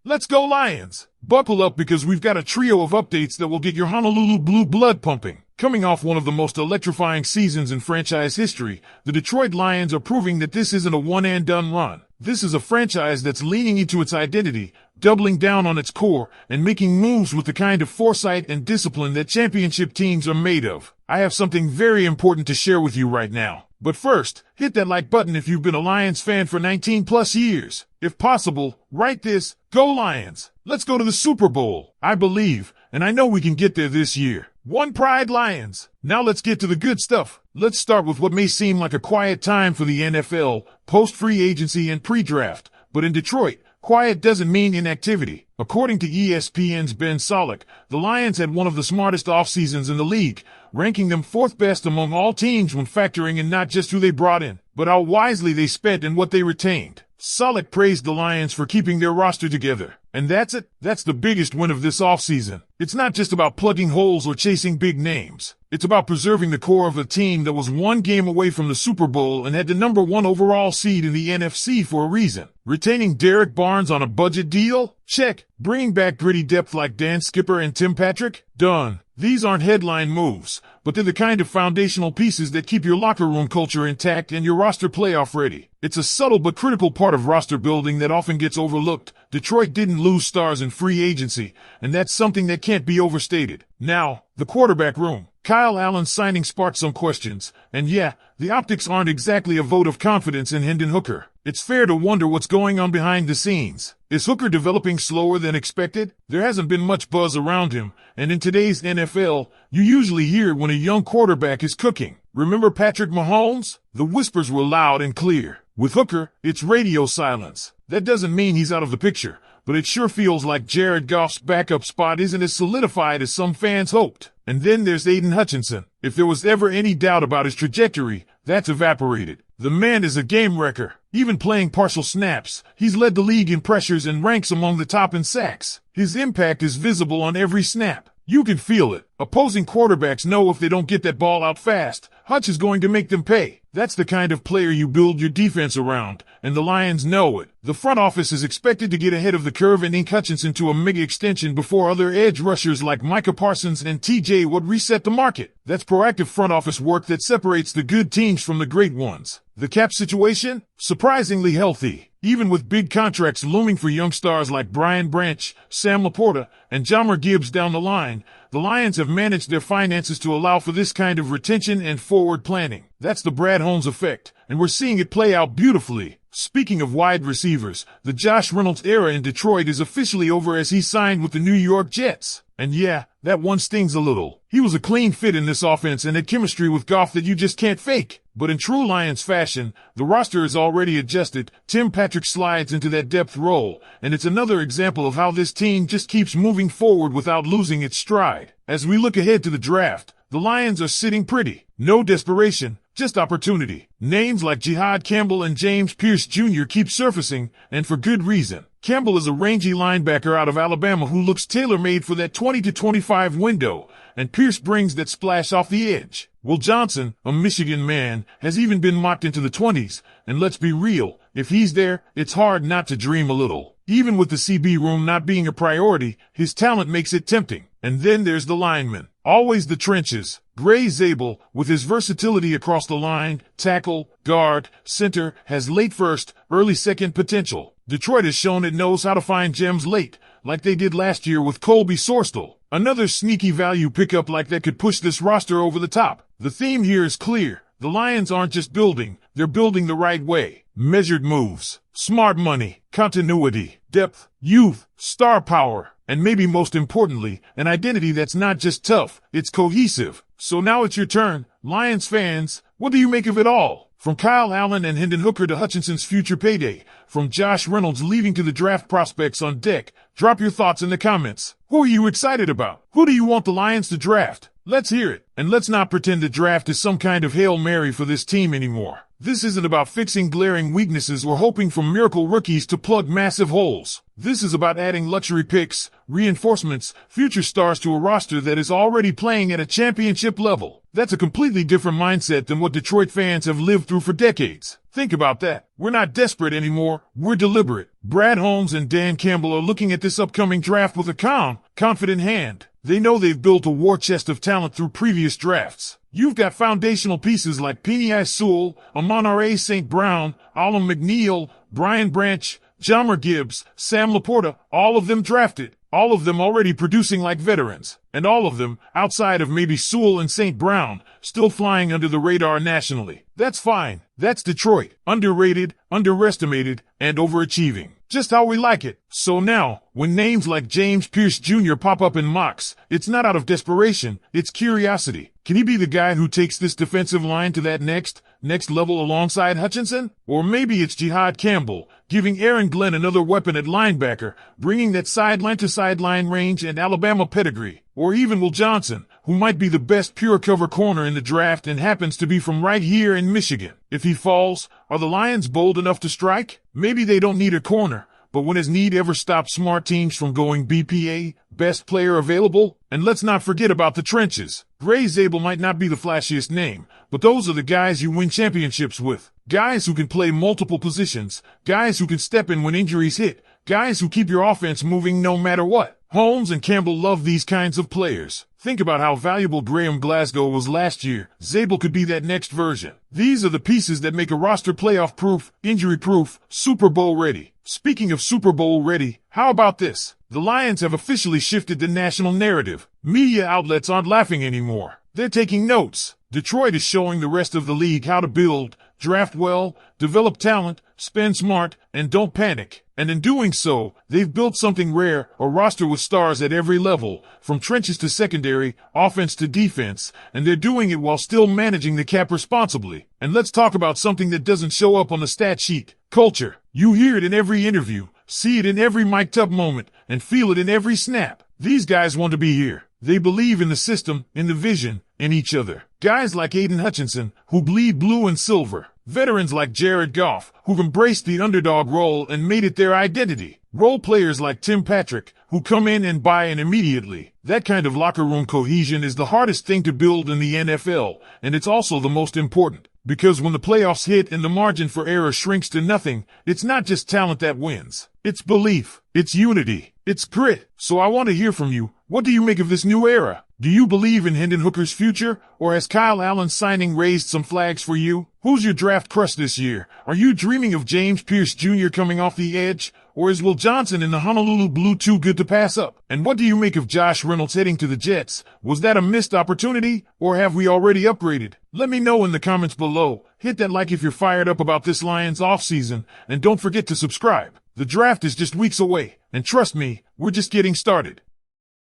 Let's go Lions! Buckle up because we've got a trio of updates that will get your Honolulu blue blood pumping. Coming off one of the most electrifying seasons in franchise history, the Detroit Lions are proving that this isn't a one-and-done run. This is a franchise that's leaning into its identity, doubling down on its core, and making moves with the kind of foresight and discipline that championship teams are made of. I have something very important to share with you right now. But first, hit that like button if you've been a Lions fan for 19 plus years. If possible, write this, "Go Lions. Let's go to the Super Bowl." I believe, and I know we can get there this year. One pride Lions. Now let's get to the good stuff. Let's start with what may seem like a quiet time for the NFL, post-free agency and pre-draft. But in Detroit, quiet doesn't mean inactivity. According to ESPN's Ben Solak, the Lions had one of the smartest offseasons in the league, ranking them fourth best among all teams when factoring in not just who they brought in, but how wisely they spent and what they retained. Solak praised the Lions for keeping their roster together. And that's it. That's the biggest win of this offseason. It's not just about plugging holes or chasing big names. It's about preserving the core of a team that was one game away from the Super Bowl and had the number one overall seed in the NFC for a reason. Retaining Derek Barnes on a budget deal? Check. Bringing back gritty depth like Dan Skipper and Tim Patrick? Done. These aren't headline moves, but they're the kind of foundational pieces that keep your locker room culture intact and your roster playoff ready. It's a subtle but critical part of roster building that often gets overlooked. Detroit didn't lose stars in free agency, and that's something that can't be overstated. Now, the quarterback room. Kyle Allen's signing sparked some questions, and yeah, the optics aren't exactly a vote of confidence in Hendon Hooker. It's fair to wonder what's going on behind the scenes. Is Hooker developing slower than expected? There hasn't been much buzz around him, and in today's NFL, you usually hear it when a young quarterback is cooking. Remember Patrick Mahomes? The whispers were loud and clear. With Hooker, it's radio silence. That doesn't mean he's out of the picture, but it sure feels like Jared Goff's backup spot isn't as solidified as some fans hoped. And then there's Aiden Hutchinson. If there was ever any doubt about his trajectory, that's evaporated. The man is a game wrecker. Even playing partial snaps, he's led the league in pressures and ranks among the top in sacks. His impact is visible on every snap. You can feel it. Opposing quarterbacks know if they don't get that ball out fast, Hutch is going to make them pay. That's the kind of player you build your defense around, and the Lions know it. The front office is expected to get ahead of the curve and ink Hutchinson to a mega extension before other edge rushers like Micah Parsons and TJ would reset the market. That's proactive front office work that separates the good teams from the great ones. The cap situation? Surprisingly healthy. Even with big contracts looming for young stars like Brian Branch, Sam LaPorta, and Jahmyr Gibbs down the line, the Lions have managed their finances to allow for this kind of retention and forward planning. That's the Brad Holmes effect, and we're seeing it play out beautifully. Speaking of wide receivers, the Josh Reynolds era in Detroit is officially over as he signed with the New York Jets. And yeah, that one stings a little. He was a clean fit in this offense and had chemistry with Goff that you just can't fake. But in true Lions fashion, the roster is already adjusted. Tim Patrick slides into that depth role, and it's another example of how this team just keeps moving forward without losing its stride. As we look ahead to the draft, the Lions are sitting pretty. No desperation, just opportunity. Names like Dan Campbell and James Pierce Jr. keep surfacing, and for good reason. Campbell is a rangy linebacker out of Alabama who looks tailor-made for that 20 to 25 window, and Pierce brings that splash off the edge. Will Johnson, a Michigan man, has even been mocked into the 20s, and let's be real, if he's there, it's hard not to dream a little. Even with the CB room not being a priority, his talent makes it tempting. And then there's the linemen. Always the trenches. Gray Zabel, with his versatility across the line, tackle, guard, center, has late first, early second potential. Detroit has shown it knows how to find gems late, like they did last year with Colby Sorstel. Another sneaky value pickup like that could push this roster over the top. The theme here is clear. The Lions aren't just building, they're building the right way. Measured moves, smart money, continuity, depth, youth, star power, and maybe most importantly, an identity that's not just tough, it's cohesive. So now it's your turn, Lions fans. What do you make of it all? From Kyle Allen and Hendon Hooker to Hutchinson's future payday, from Josh Reynolds leaving to the draft prospects on deck, drop your thoughts in the comments. Who are you excited about? Who do you want the Lions to draft? Let's hear it. And let's not pretend the draft is some kind of Hail Mary for this team anymore. This isn't about fixing glaring weaknesses or hoping for miracle rookies to plug massive holes. This is about adding luxury picks, reinforcements, future stars to a roster that is already playing at a championship level. That's a completely different mindset than what Detroit fans have lived through for decades. Think about that. We're not desperate anymore. We're deliberate. Brad Holmes and Dan Campbell are looking at this upcoming draft with a calm, confident hand. They know they've built a war chest of talent through previous drafts. You've got foundational pieces like Penei Sewell, Amon-Ra St. Brown, Alan McNeil, Brian Branch, Jahmyr Gibbs, Sam LaPorta, all of them drafted. All of them already producing like veterans. And all of them, outside of maybe Sewell and St. Brown, still flying under the radar nationally. That's fine. That's Detroit. Underrated, underestimated, and overachieving. Just how we like it. So now, when names like James Pierce Jr. pop up in mocks, it's not out of desperation, it's curiosity. Can he be the guy who takes this defensive line to that next level alongside Hutchinson? Or maybe it's Jahmyr Campbell, giving Aaron Glenn another weapon at linebacker, bringing that sideline-to-sideline range and Alabama pedigree. Or even Will Johnson, who might be the best pure cover corner in the draft and happens to be from right here in Michigan. If he falls, are the Lions bold enough to strike? Maybe they don't need a corner, but when has need ever stopped smart teams from going BPA, best player available? And let's not forget about the trenches. Gray Zabel might not be the flashiest name, but those are the guys you win championships with. Guys who can play multiple positions, guys who can step in when injuries hit, guys who keep your offense moving no matter what. Holmes and Campbell love these kinds of players. Think about how valuable Graham Glasgow was last year. Zabel could be that next version. These are the pieces that make a roster playoff-proof, injury-proof, Super Bowl ready. Speaking of Super Bowl ready, how about this? The Lions have officially shifted the national narrative. Media outlets aren't laughing anymore. They're taking notes. Detroit is showing the rest of the league how to build, draft well, develop talent, spend smart, and don't panic. And in doing so, they've built something rare, a roster with stars at every level, from trenches to secondary, offense to defense, and they're doing it while still managing the cap responsibly. And let's talk about something that doesn't show up on the stat sheet: culture. You hear it in every interview, see it in every mic'd up moment, and feel it in every snap. These guys want to be here. They believe in the system, in the vision, in each other. Guys like Aiden Hutchinson, who bleed blue and silver. Veterans like Jared Goff, who've embraced the underdog role and made it their identity. Role players like Tim Patrick, who come in and buy in immediately. That kind of locker room cohesion is the hardest thing to build in the NFL, and it's also the most important. Because when the playoffs hit and the margin for error shrinks to nothing, it's not just talent that wins. It's belief. It's unity. It's grit. So I want to hear from you. What do you make of this new era? Do you believe in Hendon Hooker's future, or has Kyle Allen's signing raised some flags for you? Who's your draft crush this year? Are you dreaming of James Pierce Jr. coming off the edge, or is Will Johnson in the Honolulu Blue too good to pass up? And what do you make of Josh Reynolds heading to the Jets? Was that a missed opportunity, or have we already upgraded? Let me know in the comments below. Hit that like if you're fired up about this Lions offseason, and don't forget to subscribe. The draft is just weeks away, and trust me, we're just getting started.